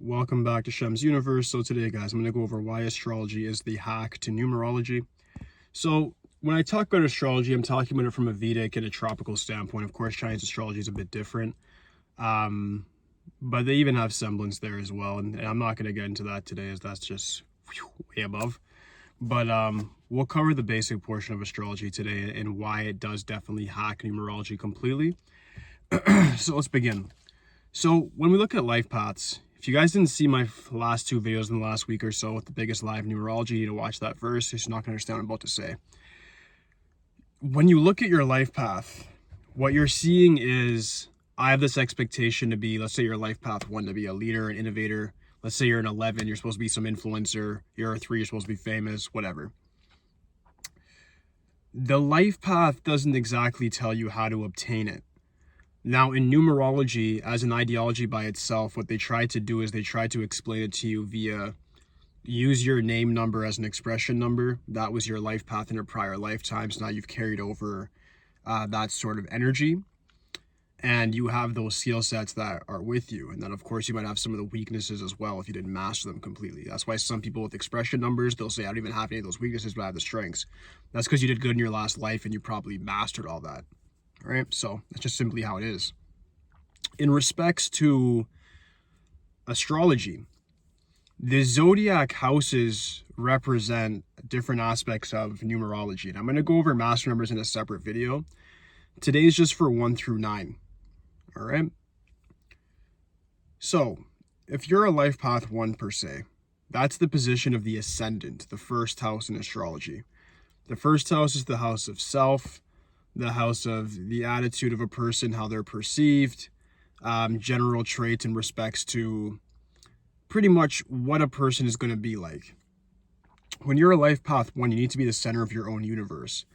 Welcome back to Shem's Universe. So today, guys, I'm going to go over why astrology is the hack to numerology. So when I talk about astrology, I'm talking about it from a Vedic and a tropical standpoint. Of course, Chinese astrology is a bit different, but they even have semblance there as well. And I'm not going to get into that today, as that's just way above. But we'll cover the basic portion of astrology today and why it does definitely hack numerology completely. So let's begin. So when we look at life paths, if you guys didn't see my last two videos in the last week or so with the biggest live numerology, you need to watch that first. You're not going to understand what I'm about to say. When you look at your life path, what you're seeing is, I have this expectation to be, let's say you're life path 1 to be a leader, an innovator. Let's say you're an 11, you're supposed to be some influencer. You're a 3, you're supposed to be famous, whatever. The life path doesn't exactly tell you how to obtain it. Now, in numerology, as an ideology by itself, what they try to do is they try to explain it to you via use your name number as an expression number. That was your life path in your prior lifetimes. Now you've carried over that sort of energy, and you have those skill sets that are with you. And then, of course, you might have some of the weaknesses as well if you didn't master them completely. That's why some people with expression numbers, they'll say, I don't even have any of those weaknesses, but I have the strengths. That's because you did good in your last life and you probably mastered all that. All right, so that's just simply how it is. In respects to astrology, the zodiac houses represent different aspects of numerology. And I'm going to go over master numbers in a separate video. Today's just for 1 through 9. All right. So if you're a life path 1 per se, that's the position of the ascendant, the first house in astrology. The first house is the house of self, the house of the attitude of a person, how they're perceived, general traits in respects to pretty much what a person is going to be like. When you're a life path 1, you need to be the center of your own universe.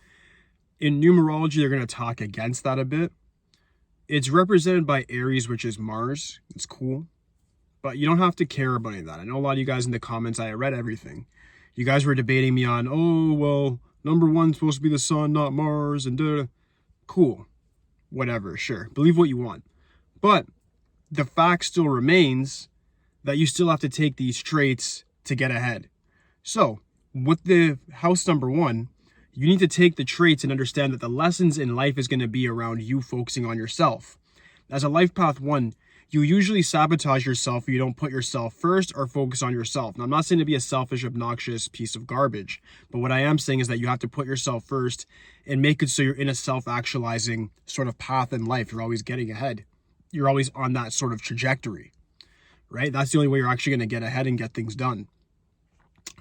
In numerology, they're going to talk against that a bit. It's represented by Aries, which is Mars. It's cool, but you don't have to care about any of that. I know a lot of you guys in the comments, I read everything. You guys were debating me on, oh, well, number 1's supposed to be the sun, not Mars, and da. Cool. Whatever, sure. Believe what you want. But the fact still remains that you still have to take these traits to get ahead. So, with the house number 1, you need to take the traits and understand that the lessons in life is going to be around you focusing on yourself. As a life path 1, you usually sabotage yourself if you don't put yourself first or focus on yourself. Now, I'm not saying to be a selfish, obnoxious piece of garbage, but what I am saying is that you have to put yourself first and make it so you're in a self-actualizing sort of path in life. You're always getting ahead. You're always on that sort of trajectory, right? That's the only way you're actually going to get ahead and get things done.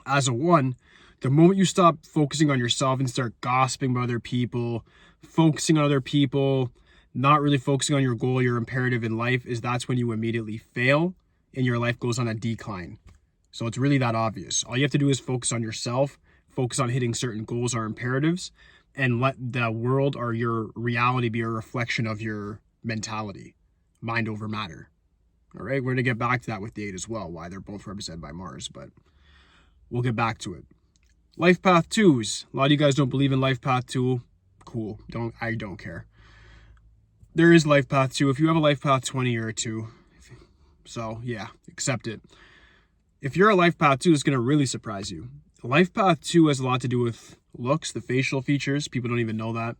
As a 1, the moment you stop focusing on yourself and start gossiping about other people, focusing on other people, not really focusing on your goal, your imperative in life, is that's when you immediately fail and your life goes on a decline. So it's really that obvious. All you have to do is focus on yourself, focus on hitting certain goals or imperatives, and let the world or your reality be a reflection of your mentality, mind over matter. All right, we're going to get back to that with the 8 as well, why they're both represented by Mars, but we'll get back to it. Life path 2s. A lot of you guys don't believe in life path 2. Cool. I don't care. There is life path 2. If you have a life path 20, you're a 2. So yeah, accept it. If you're a life path 2, it's going to really surprise you. Life path 2 has a lot to do with looks, the facial features. People don't even know that,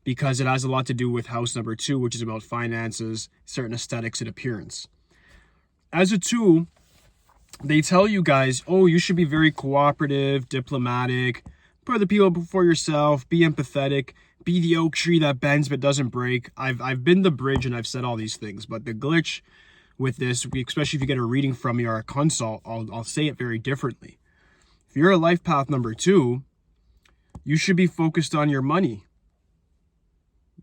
because it has a lot to do with house number 2, which is about finances, certain aesthetics and appearance. As a 2, they tell you guys, oh, you should be very cooperative, diplomatic, put other people before yourself, be empathetic, be the oak tree that bends but doesn't break. I've been the bridge and I've said all these things, but the glitch with this, especially if you get a reading from me or a consult, I'll say it very differently. If you're a life path number 2, you should be focused on your money.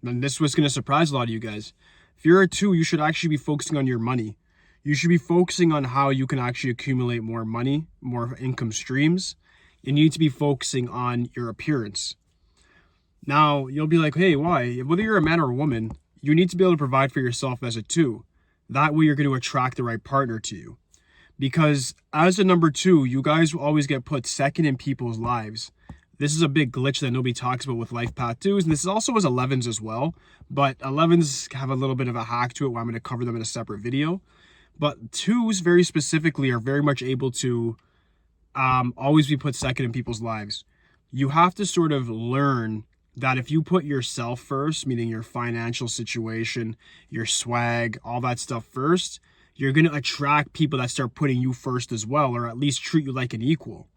And this was going to surprise a lot of you guys. If you're a 2, you should actually be focusing on your money. You should be focusing on how you can actually accumulate more money, more income streams. You need to be focusing on your appearance. Now, you'll be like, hey, why? Whether you're a man or a woman, you need to be able to provide for yourself as a 2. That way you're going to attract the right partner to you. Because as a number 2, you guys will always get put second in people's lives. This is a big glitch that nobody talks about with life path 2s, and this is also as 11s as well. But 11s have a little bit of a hack to it where I'm going to cover them in a separate video. But twos very specifically are very much able to always be put second in people's lives. You have to sort of learn that if you put yourself first, meaning your financial situation, your swag, all that stuff first, you're going to attract people that start putting you first as well, or at least treat you like an equal.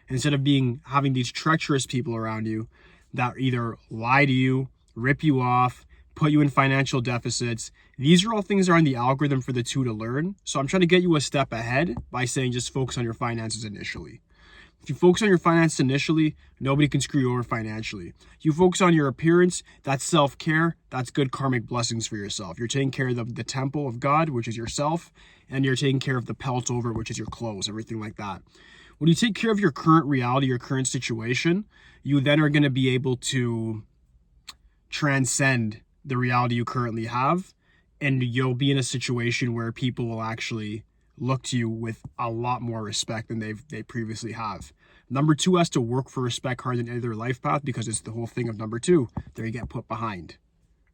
Instead of having these treacherous people around you that either lie to you, rip you off, put you in financial deficits. These are all things that are in the algorithm for the two to learn. So I'm trying to get you a step ahead by saying just focus on your finances initially. If you focus on your finances initially, nobody can screw you over financially. You focus on your appearance, that's self-care, that's good karmic blessings for yourself. You're taking care of the temple of God, which is yourself, and you're taking care of the pelt over, which is your clothes, everything like that. When you take care of your current reality, your current situation, you then are going to be able to transcend the reality you currently have, and you'll be in a situation where people will actually look to you with a lot more respect than they previously have. Number two has to work for respect harder than any other life path, because it's the whole thing of number two. They get put behind,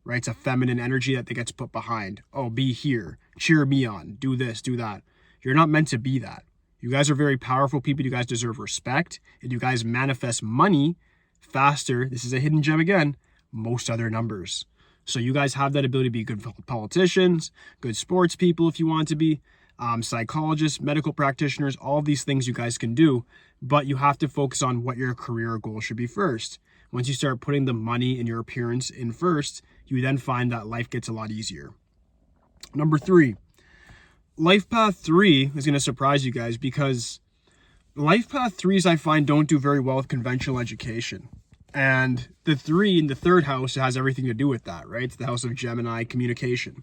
right? It's a feminine energy that they get put behind. Oh, be here, cheer me on, do this, do that. You're not meant to be that. You guys are very powerful people. You guys deserve respect, and you guys manifest money faster. This is a hidden gem again. Most other numbers. So you guys have that ability to be good politicians, good sports people if you want to be, psychologists, medical practitioners, all of these things you guys can do, but you have to focus on what your career goal should be first. Once you start putting the money and your appearance in first, you then find that life gets a lot easier. Number three, Life Path 3 is going to surprise you guys, because Life Path 3s I find don't do very well with conventional education. And the 3 in the third house has everything to do with that, right? It's the house of Gemini, communication.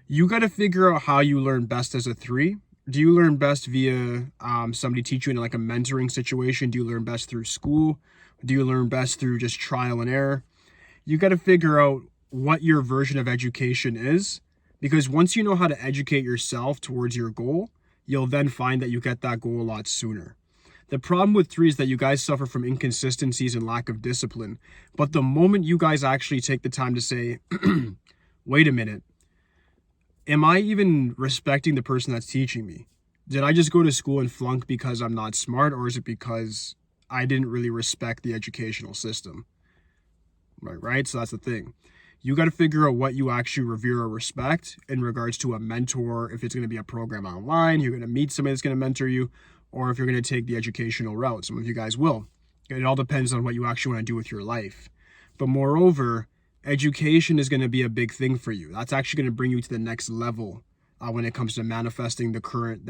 You got to figure out how you learn best as a 3. Do you learn best via somebody teach you in like a mentoring situation? Do you learn best through school? Do you learn best through just trial and error? You got to figure out what your version of education is, because once you know how to educate yourself towards your goal, you'll then find that you get that goal a lot sooner. The problem with 3 is that you guys suffer from inconsistencies and lack of discipline. But the moment you guys actually take the time to say, wait a minute, am I even respecting the person that's teaching me? Did I just go to school and flunk because I'm not smart, or is it because I didn't really respect the educational system? Right? So that's the thing. You got to figure out what you actually revere or respect in regards to a mentor. If it's going to be a program online, you're going to meet somebody that's going to mentor you, or if you're going to take the educational route. Some of you guys will. It all depends on what you actually want to do with your life. But moreover, education is going to be a big thing for you. That's actually going to bring you to the next level when it comes to manifesting the correct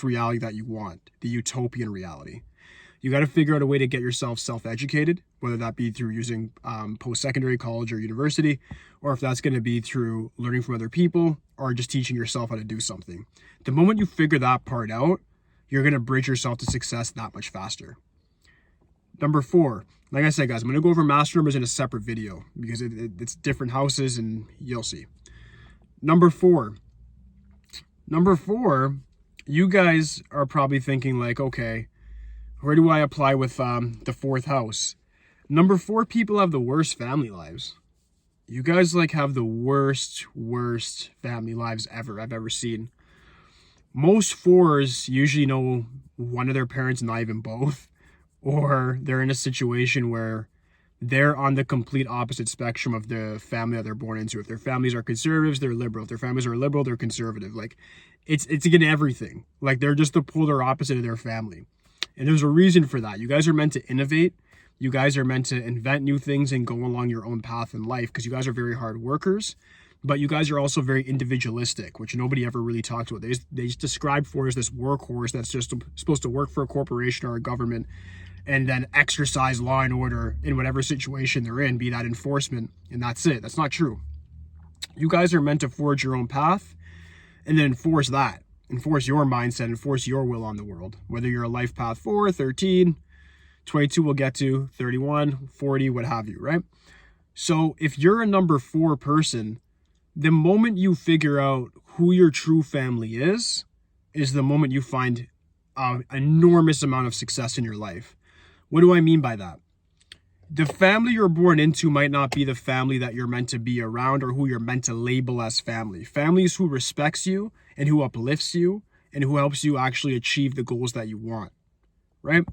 reality that you want, the utopian reality. You got to figure out a way to get yourself self-educated, whether that be through using post-secondary, college, or university, or if that's going to be through learning from other people, or just teaching yourself how to do something. The moment you figure that part out, you're going to bridge yourself to success that much faster. Number 4, like I said, guys, I'm going to go over master numbers in a separate video, because it's different houses, and you'll see. Number 4, you guys are probably thinking like, okay, where do I apply with the 4th house? Number 4 people have the worst family lives. You guys like have the worst family lives I've ever seen. Most 4s usually know one of their parents, not even both, or they're in a situation where they're on the complete opposite spectrum of the family that they're born into. If their families are conservatives, they're liberal. If their families are liberal, they're conservative. Like it's again everything. Like they're just the polar opposite of their family. And there's a reason for that. You guys are meant to innovate. You guys are meant to invent new things and go along your own path in life, because you guys are very hard workers, but you guys are also very individualistic, which nobody ever really talks about. They just describe 4 as this workhorse that's just supposed to work for a corporation or a government and then exercise law and order in whatever situation they're in, be that enforcement, and that's it. That's not true. You guys are meant to forge your own path and then enforce that. Enforce your mindset, enforce your will on the world. Whether you're a life path 4, 13, 22 we'll get to, 31, 40, what have you, right? So if you're a number 4 person, the moment you figure out who your true family is the moment you find an enormous amount of success in your life. What do I mean by that? The family you're born into might not be the family that you're meant to be around or who you're meant to label as family. Family is who respects you and who uplifts you and who helps you actually achieve the goals that you want, right?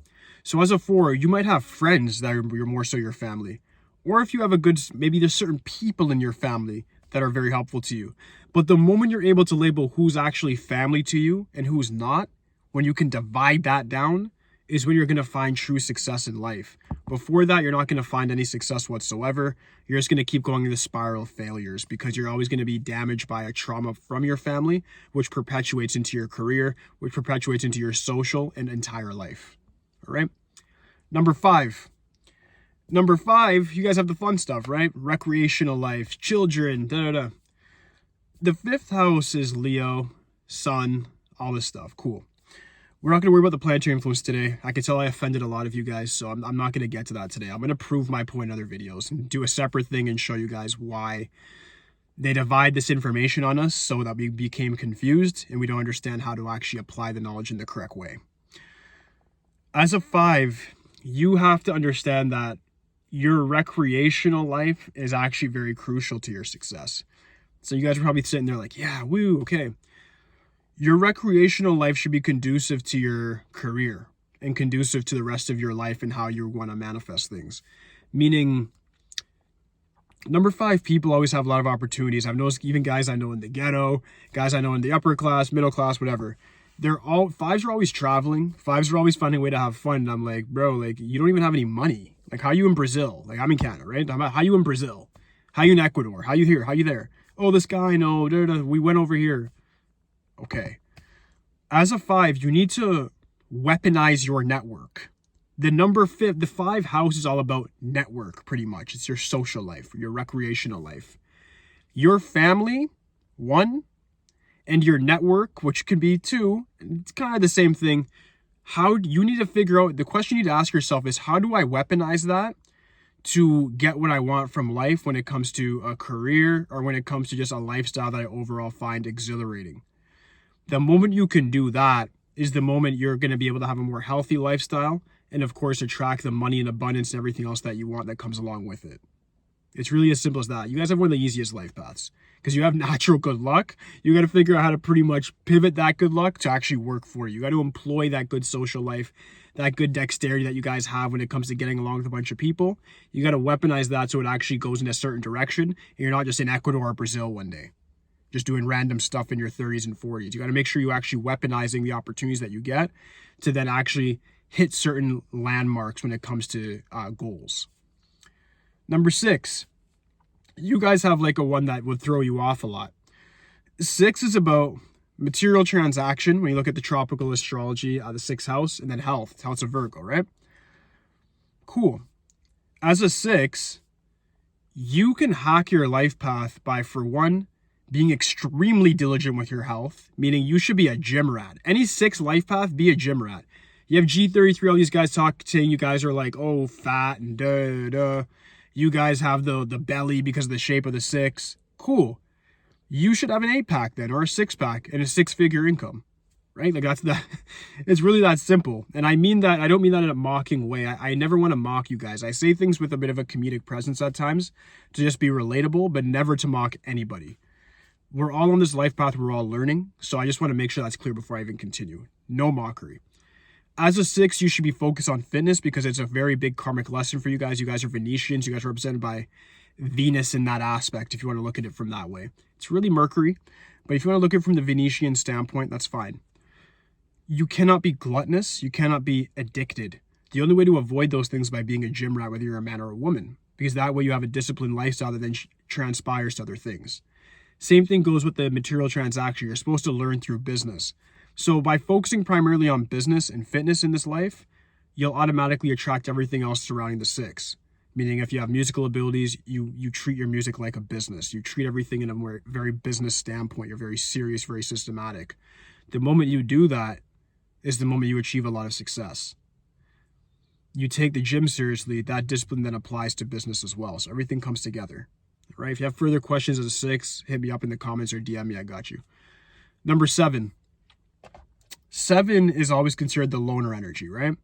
So as a 4, you might have friends that are more so your family. Or if you have a good, maybe there's certain people in your family that are very helpful to you. But the moment you're able to label who's actually family to you and who's not, when you can divide that down, is when you're going to find true success in life. Before that, you're not going to find any success whatsoever. You're just going to keep going in the spiral of failures because you're always going to be damaged by a trauma from your family, which perpetuates into your career, which perpetuates into your social and entire life. All right. Number 5. Number 5, you guys have the fun stuff, right? Recreational life, children, da-da-da. The 5th house is Leo, Sun, all this stuff. Cool. We're not going to worry about the planetary influence today. I can tell I offended a lot of you guys, so I'm not going to get to that today. I'm going to prove my point in other videos and do a separate thing and show you guys why they divide this information on us so that we became confused and we don't understand how to actually apply the knowledge in the correct way. As a 5, you have to understand that your recreational life is actually very crucial to your success. So you guys are probably sitting there like, yeah, woo, okay. Your recreational life should be conducive to your career and conducive to the rest of your life and how you want to manifest things. Meaning, number 5, people always have a lot of opportunities. I've noticed even guys I know in the ghetto, guys I know in the upper class, middle class, whatever. 5s are always traveling. 5s are always finding a way to have fun. And I'm like, bro, like, you don't even have any money. Like, how you in Brazil? Like, I'm in Canada, right? How you in Brazil? How you in Ecuador? How you here? How you there? Oh, this guy, no, we went over here. Okay. As a 5, you need to weaponize your network. The 5 house is all about network, pretty much. It's your social life, your recreational life. Your family, 1, and your network, which could be 2, it's kind of the same thing. You need to figure out, the question you need to ask yourself is, how do I weaponize that to get what I want from life when it comes to a career or when it comes to just a lifestyle that I overall find exhilarating? The moment you can do that is the moment you're going to be able to have a more healthy lifestyle and, of course, attract the money and abundance and everything else that you want that comes along with it. It's really as simple as that. You guys have one of the easiest life paths because you have natural good luck. You got to figure out how to pretty much pivot that good luck to actually work for you. You got to employ that good social life, that good dexterity that you guys have when it comes to getting along with a bunch of people. You got to weaponize that so it actually goes in a certain direction and you're not just in Ecuador or Brazil one day, just doing random stuff in your 30s and 40s. You got to make sure you actually weaponizing the opportunities that you get to then actually hit certain landmarks when it comes to goals. Number 6, you guys have like a one that would throw you off a lot. 6 is about material transaction. When you look at the tropical astrology, the 6th house, and then health. House of Virgo, right? Cool. As a 6, you can hack your life path by, for 1, being extremely diligent with your health, meaning you should be a gym rat. Any 6 life path, be a gym rat. You have G33, all these guys saying you guys are like, oh, fat and da. You guys have the belly because of the shape of the 6. Cool. You should have an 8-pack then, or a 6-pack and a 6-figure income, right? Like that's that. It's really that simple. And I mean that, I don't mean that in a mocking way. I never want to mock you guys. I say things with a bit of a comedic presence at times to just be relatable, but never to mock anybody. We're all on this life path. We're all learning. So I just want to make sure that's clear before I even continue. No mockery. As a 6, you should be focused on fitness because it's a very big karmic lesson for you guys. You guys are Venetians. You guys are represented by Venus in that aspect, if you want to look at it from that way. It's really Mercury, but if you want to look at it from the Venetian standpoint, that's fine. You cannot be gluttonous. You cannot be addicted. The only way to avoid those things is by being a gym rat, whether you're a man or a woman, because that way you have a disciplined lifestyle that then transpires to other things. Same thing goes with the material transaction. You're supposed to learn through business. So by focusing primarily on business and fitness in this life, you'll automatically attract everything else surrounding the 6. Meaning if you have musical abilities, you treat your music like a business. You treat everything in a very business standpoint. You're very serious, very systematic. The moment you do that is the moment you achieve a lot of success. You take the gym seriously, that discipline then applies to business as well. So everything comes together, right? If you have further questions as a 6, hit me up in the comments or DM me, I got you. Number 7. 7 is always considered the loner energy, right?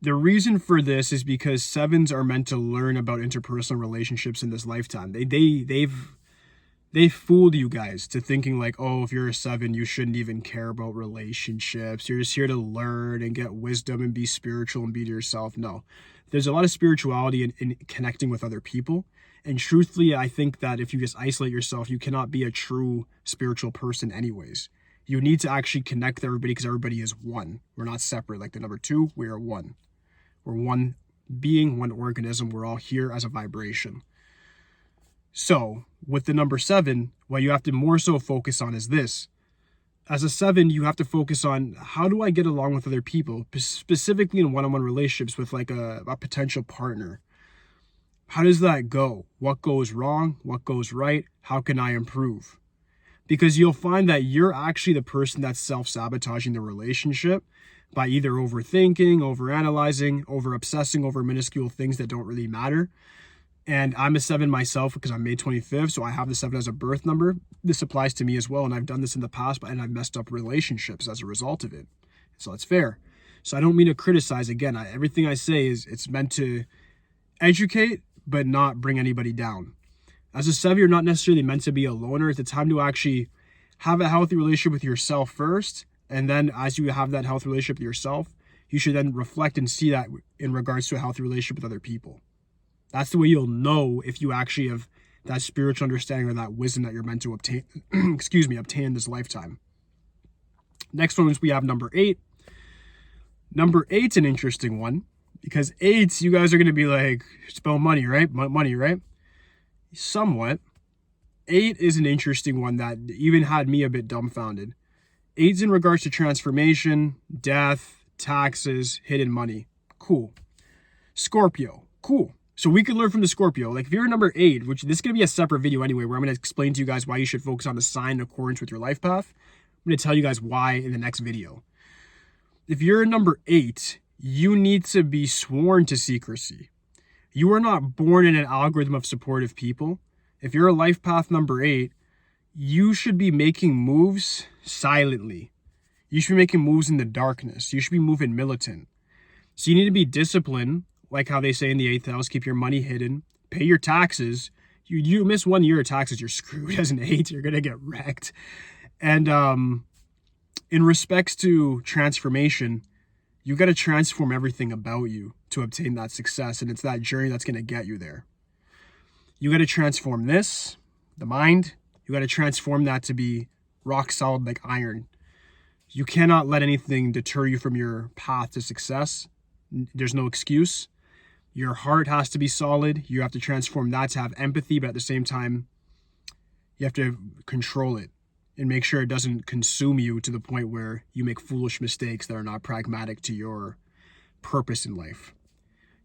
The reason for this is because 7s are meant to learn about interpersonal relationships in this lifetime. They fooled you guys to thinking like, oh, if you're a 7, you shouldn't even care about relationships. You're just here to learn and get wisdom and be spiritual and be to yourself. No, there's a lot of spirituality in connecting with other people. And truthfully, I think that if you just isolate yourself, you cannot be a true spiritual person anyways. You need to actually connect with everybody because everybody is one. We're not separate. Like the number 2, we are one. We're one being, one organism. We're all here as a vibration. So with the number 7, what you have to more so focus on is this. As a 7, you have to focus on how do I get along with other people, specifically in one-on-one relationships with like a potential partner. How does that go? What goes wrong? What goes right? How can I improve? Because you'll find that you're actually the person that's self-sabotaging the relationship by either overthinking, overanalyzing, over-obsessing over minuscule things that don't really matter. And I'm a 7 myself because I'm May 25th, so I have the 7 as a birth number. This applies to me as well, and I've done this in the past, and I've messed up relationships as a result of it. So it's fair. So I don't mean to criticize. Again, everything I say is it's meant to educate, but not bring anybody down. As a 7, you're not necessarily meant to be a loner. It's a time to actually have a healthy relationship with yourself first, and then as you have that healthy relationship with yourself, you should then reflect and see that in regards to a healthy relationship with other people. That's the way you'll know if you actually have that spiritual understanding or that wisdom that you're meant to obtain, obtain in this lifetime. Next one is we have number 8. Number 8's an interesting one because 8s, you guys are going to be like, spell money, right? Money, right? Somewhat. 8 is an interesting one that even had me a bit dumbfounded. 8's in regards to transformation, death, taxes, hidden money. Cool. Scorpio. Cool. So we can learn from the Scorpio. Like if you're number 8, which this is going to be a separate video anyway, where I'm going to explain to you guys why you should focus on the sign in accordance with your life path. I'm going to tell you guys why in the next video. If you're number 8, you need to be sworn to secrecy. You are not born in an algorithm of supportive people. If you're a life path number 8, you should be making moves silently. You should be making moves in the darkness. You should be moving militant. So you need to be disciplined, like how they say in the 8th house, keep your money hidden, pay your taxes. You miss 1 year of taxes, you're screwed as an 8. You're going to get wrecked. And in respects to transformation, you got to transform everything about you to obtain that success. And it's that journey that's going to get you there. You got to transform this, the mind. You got to transform that to be rock solid like iron. You cannot let anything deter you from your path to success. There's no excuse. Your heart has to be solid. You have to transform that to have empathy, but at the same time, you have to control it and make sure it doesn't consume you to the point where you make foolish mistakes that are not pragmatic to your purpose in life.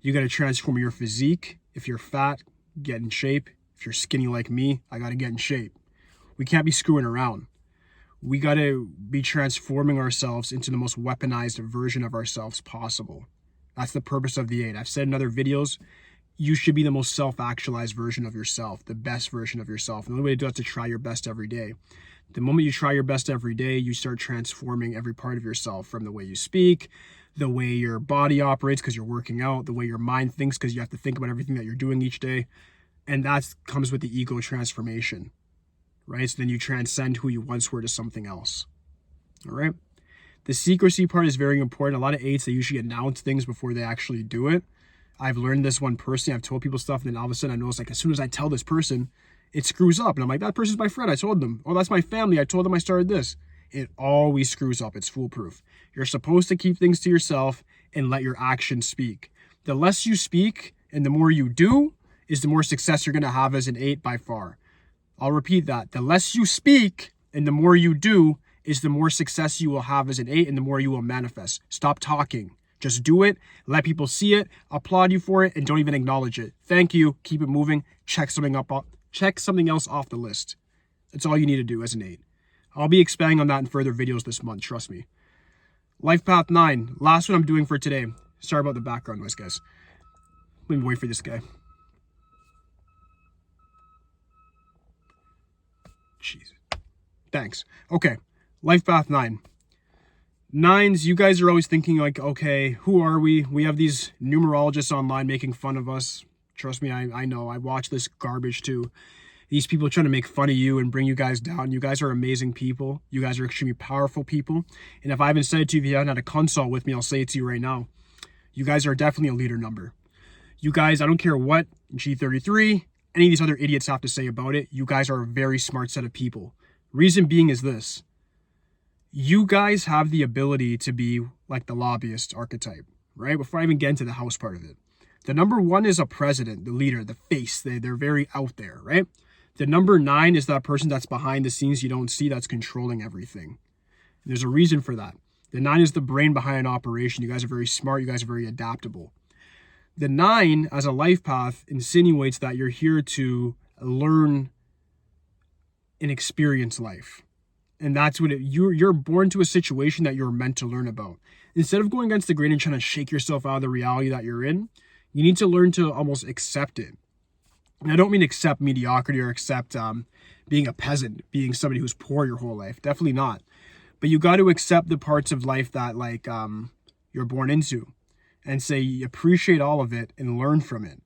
You got to transform your physique. If you're fat, get in shape. If you're skinny like me, I got to get in shape. We can't be screwing around. We got to be transforming ourselves into the most weaponized version of ourselves possible. That's the purpose of the 8. I've said in other videos, you should be the most self-actualized version of yourself, the best version of yourself. And the only way to do it is to try your best every day. The moment you try your best every day, you start transforming every part of yourself, from the way you speak, the way your body operates because you're working out, the way your mind thinks because you have to think about everything that you're doing each day. And that comes with the ego transformation, right? So then you transcend who you once were to something else, all right? The secrecy part is very important. A lot of 8s, they usually announce things before they actually do it. I've learned this one personally. I've told people stuff, and then all of a sudden I notice, like, as soon as I tell this person, it screws up. And I'm like, that person's my friend. I told them. Oh, that's my family. I told them I started this. It always screws up. It's foolproof. You're supposed to keep things to yourself and let your actions speak. The less you speak and the more you do is the more success you're going to have as an 8 by far. I'll repeat that. The less you speak and the more you do is the more success you will have as an 8 and the more you will manifest. Stop talking. Just do it. Let people see it, applaud you for it, and don't even acknowledge it. Thank you. Keep it moving. Check something else off the list. That's all you need to do as an 8. I'll be expanding on that in further videos this month. Trust me. Life Path 9. Last one I'm doing for today. Sorry about the background noise, guys. Let me wait for this guy. Jesus. Thanks. Okay. Life Path 9. Nines, you guys are always thinking like, okay, who are we? We have these numerologists online making fun of us. Trust me, I know. I watch this garbage too. These people trying to make fun of you and bring you guys down. You guys are amazing people. You guys are extremely powerful people. And if I haven't said it to you, if you haven't had a consult with me, I'll say it to you right now. You guys are definitely a leader number. You guys, I don't care what G33, any of these other idiots have to say about it. You guys are a very smart set of people. Reason being is this. You guys have the ability to be like the lobbyist archetype, right? Before I even get into the house part of it. The number 1 is a president, the leader, the face. They're very out there, right? The number 9 is that person that's behind the scenes you don't see, that's controlling everything. And there's a reason for that. The 9 is the brain behind an operation. You guys are very smart. You guys are very adaptable. The 9, as a life path, insinuates that you're here to learn and experience life. And that's what you're born to a situation that you're meant to learn about. Instead of going against the grain and trying to shake yourself out of the reality that you're in, you need to learn to almost accept it. And I don't mean accept mediocrity or accept being a peasant, being somebody who's poor your whole life. Definitely not. But you got to accept the parts of life that you're born into and say appreciate all of it and learn from it.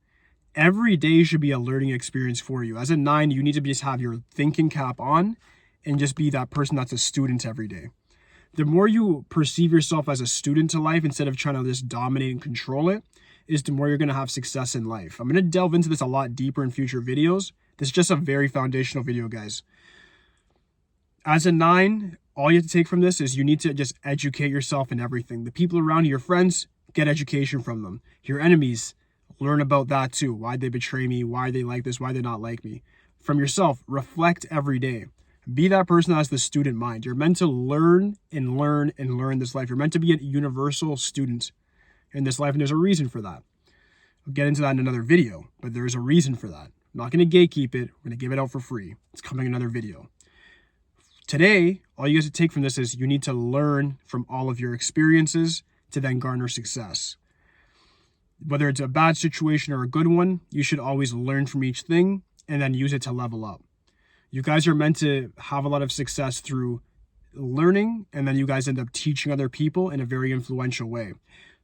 Every day should be a learning experience for you. As a 9, you need to just have your thinking cap on and just be that person that's a student every day. The more you perceive yourself as a student to life instead of trying to just dominate and control it, is the more you're going to have success in life. I'm going to delve into this a lot deeper in future videos. This is just a very foundational video, guys. As a 9, all you have to take from this is you need to just educate yourself in everything. The people around you, your friends, get education from them. Your enemies, learn about that too. Why they betray me? Why they like this? Why they not like me? From yourself, reflect every day. Be that person that has the student mind. You're meant to learn and learn and learn this life. You're meant to be a universal student in this life, and there's a reason for that. I'll get into that in another video, but there's a reason for that. I'm not going to gatekeep it. We're going to give it out for free. It's coming in another video. Today, all you guys to take from this is you need to learn from all of your experiences to then garner success. Whether it's a bad situation or a good one, you should always learn from each thing and then use it to level up. You guys are meant to have a lot of success through learning, and then you guys end up teaching other people in a very influential way.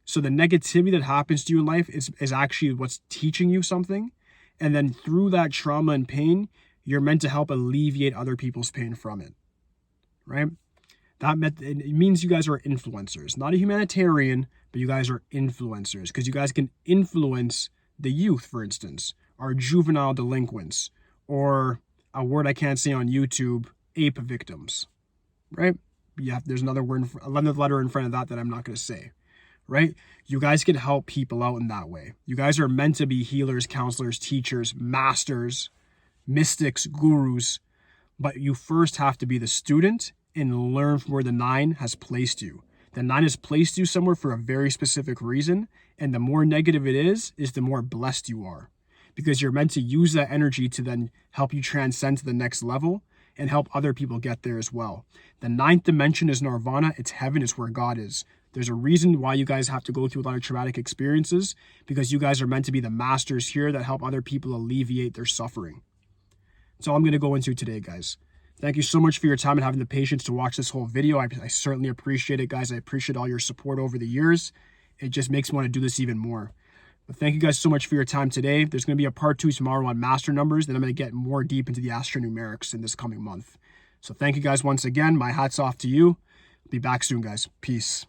So the negativity that happens to you in life is actually what's teaching you something. And then through that trauma and pain, you're meant to help alleviate other people's pain from it, right? It means you guys are influencers, not a humanitarian, but you guys are influencers because you guys can influence the youth, for instance, or juvenile delinquents, or a word I can't say on YouTube, ape victims, right? Yeah, there's another letter in front of that I'm not going to say, right? You guys can help people out in that way. You guys are meant to be healers, counselors, teachers, masters, mystics, gurus, but you first have to be the student and learn from where the 9 has placed you. The 9 has placed you somewhere for a very specific reason, and the more negative it is the more blessed you are. Because you're meant to use that energy to then help you transcend to the next level and help other people get there as well. The 9th dimension is nirvana. It's heaven. It's where God is. There's a reason why you guys have to go through a lot of traumatic experiences, because you guys are meant to be the masters here that help other people alleviate their suffering. That's all I'm going to go into today, guys. Thank you so much for your time and having the patience to watch this whole video. I certainly appreciate it, guys. I appreciate all your support over the years. It just makes me want to do this even more. But thank you guys so much for your time today. There's going to be a part 2 tomorrow on master numbers. Then I'm going to get more deep into the astronumerics in this coming month. So thank you guys once again. My hat's off to you. Be back soon, guys. Peace.